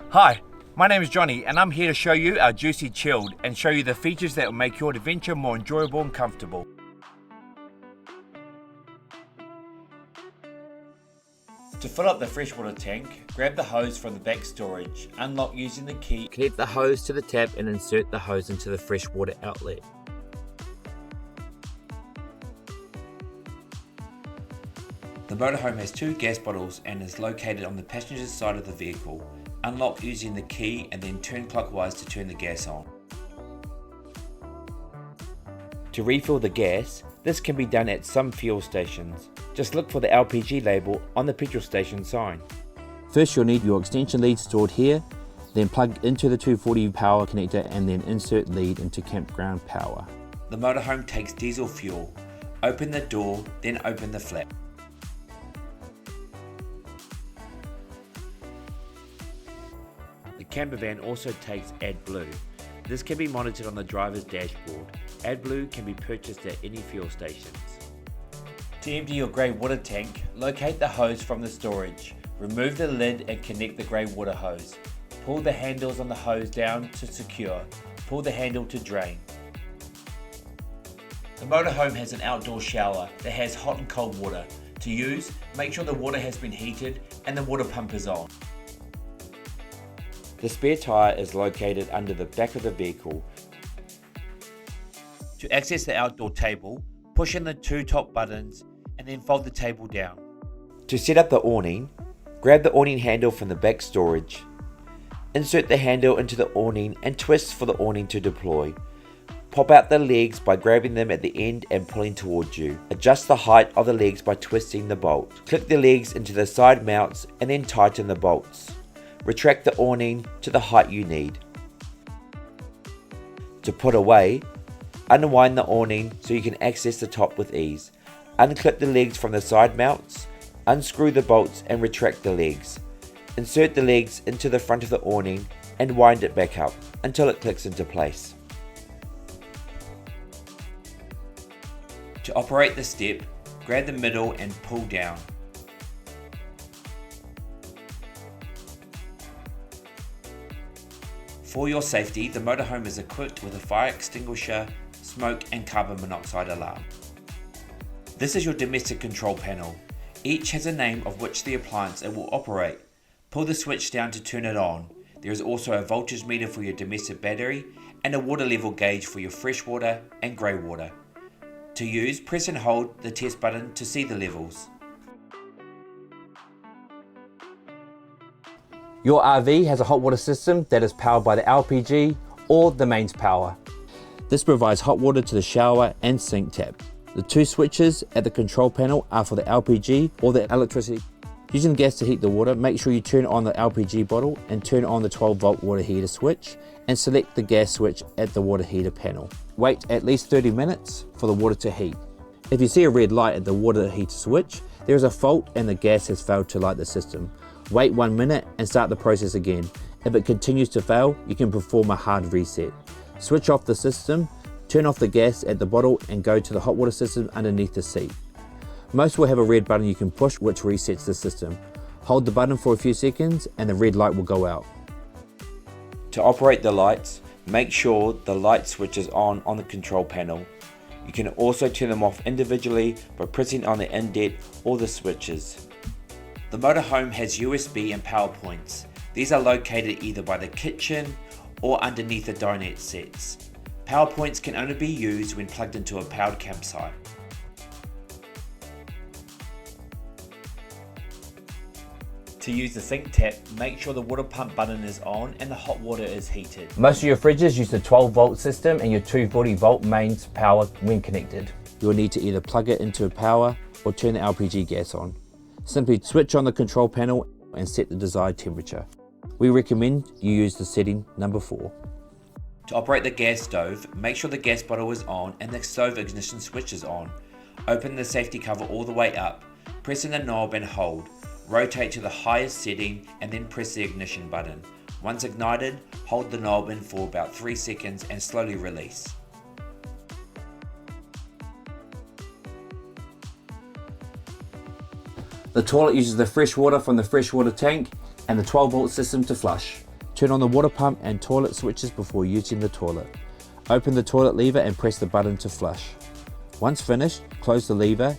Hi, my name is Johnny and I'm here to show you our JUCY Chilled and show you the features that will make your adventure more enjoyable and comfortable. To fill up the freshwater tank, grab the hose from the back storage, unlock using the key, connect the hose to the tap and insert the hose into the freshwater outlet. The motorhome has two gas bottles and is located on the passenger side of the vehicle. Unlock using the key and then turn clockwise to turn the gas on. To refill the gas, this can be done at some fuel stations. Just look for the LPG label on the petrol station sign. First you'll need your extension lead stored here, then plug into the 240 power connector and then insert lead into campground power. The motorhome takes diesel fuel. Open the door, then open the flap. The Campervan also takes AdBlue. This can be monitored on the driver's dashboard. AdBlue can be purchased at any fuel stations. To empty your grey water tank, locate the hose from the storage. Remove the lid and connect the grey water hose. Pull the handles on the hose down to secure. Pull the handle to drain. The motorhome has an outdoor shower that has hot and cold water. To use, make sure the water has been heated and the water pump is on. The spare tyre is located under the back of the vehicle. To access the outdoor table, push in the two top buttons and then fold the table down. To set up the awning, grab the awning handle from the back storage. Insert the handle into the awning and twist for the awning to deploy. Pop out the legs by grabbing them at the end and pulling towards you. Adjust the height of the legs by twisting the bolt. Click the legs into the side mounts and then tighten the bolts. Retract the awning to the height you need. To put away, unwind the awning so you can access the top with ease. Unclip the legs from the side mounts, unscrew the bolts and retract the legs. Insert the legs into the front of the awning and wind it back up until it clicks into place. To operate the step, grab the middle and pull down. For your safety, the motorhome is equipped with a fire extinguisher, smoke and carbon monoxide alarm. This is your domestic control panel. Each has a name of which the appliance it will operate. Pull the switch down to turn it on. There is also a voltage meter for your domestic battery and a water level gauge for your freshwater and grey water. To use, press and hold the test button to see the levels. Your RV has a hot water system that is powered by the LPG or the mains power. This provides hot water to the shower and sink tap. The two switches at the control panel are for the LPG or the electricity. Using gas to heat the water, make sure you turn on the LPG bottle and turn on the 12-volt water heater switch and select the gas switch at the water heater panel. Wait at least 30 minutes for the water to heat. If you see a red light at the water heater switch, there is a fault and the gas has failed to light the system. Wait 1 minute and start the process again. If it continues to fail, you can perform a hard reset. Switch off the system, turn off the gas at the bottle and go to the hot water system underneath the seat. Most will have a red button you can push which resets the system. Hold the button for a few seconds and the red light will go out. To operate the lights, make sure the light switch is on the control panel. You can also turn them off individually by pressing on the indent or the switches. The motorhome has USB and power points. These are located either by the kitchen or underneath the dinette sets. Power points can only be used when plugged into a powered campsite. To use the sink tap, make sure the water pump button is on and the hot water is heated. Most of your fridges use the 12-volt system and your 240-volt mains power when connected. You'll need to either plug it into power or turn the LPG gas on. Simply switch on the control panel and set the desired temperature. We recommend you use the setting number 4. To operate the gas stove, make sure the gas bottle is on and the stove ignition switch is on. Open the safety cover all the way up, press in the knob and hold. Rotate to the highest setting and then press the ignition button. Once ignited, hold the knob in for about 3 seconds and slowly release. . The toilet uses the fresh water from the freshwater tank and the 12-volt system to flush. Turn on the water pump and toilet switches before using the toilet. Open the toilet lever and press the button to flush. Once finished, close the lever.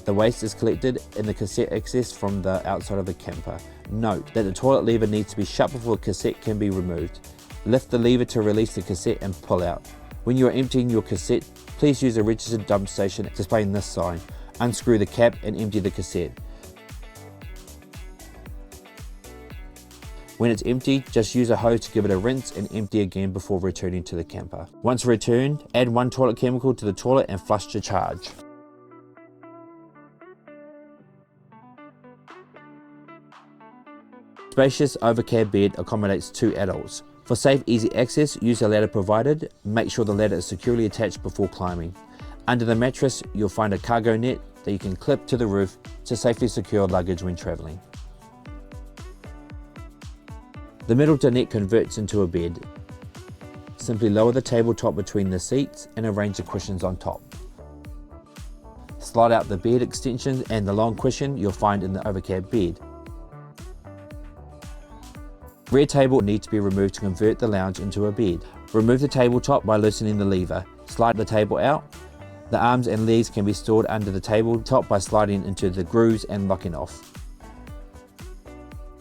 The waste is collected in the cassette accessed from the outside of the camper. Note that the toilet lever needs to be shut before the cassette can be removed. Lift the lever to release the cassette and pull out. When you are emptying your cassette, please use a registered dump station displaying this sign. Unscrew the cap and empty the cassette. When it's empty, just use a hose to give it a rinse and empty again before returning to the camper. Once returned, add 1 toilet chemical to the toilet and flush to charge. Spacious overcab bed accommodates 2 adults. For safe, easy access, use the ladder provided. Make sure the ladder is securely attached before climbing. Under the mattress, you'll find a cargo net that you can clip to the roof to safely secure luggage when traveling. The middle dinette converts into a bed. Simply lower the tabletop between the seats and arrange the cushions on top. Slide out the bed extensions and the long cushion you'll find in the overcab bed. Rear table needs to be removed to convert the lounge into a bed. Remove the tabletop by loosening the lever. Slide the table out. The arms and legs can be stored under the tabletop by sliding into the grooves and locking off.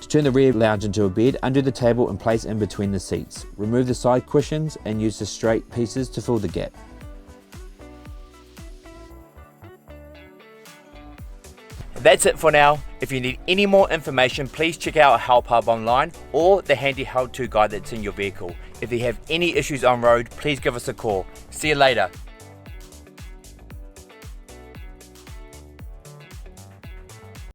To turn the rear lounge into a bed, undo the table and place in between the seats. Remove the side cushions and use the straight pieces to fill the gap. That's it for now. If you need any more information, please check out our Help Hub online or the handy how-to guide that's in your vehicle. If you have any issues on road, please give us a call. See you later.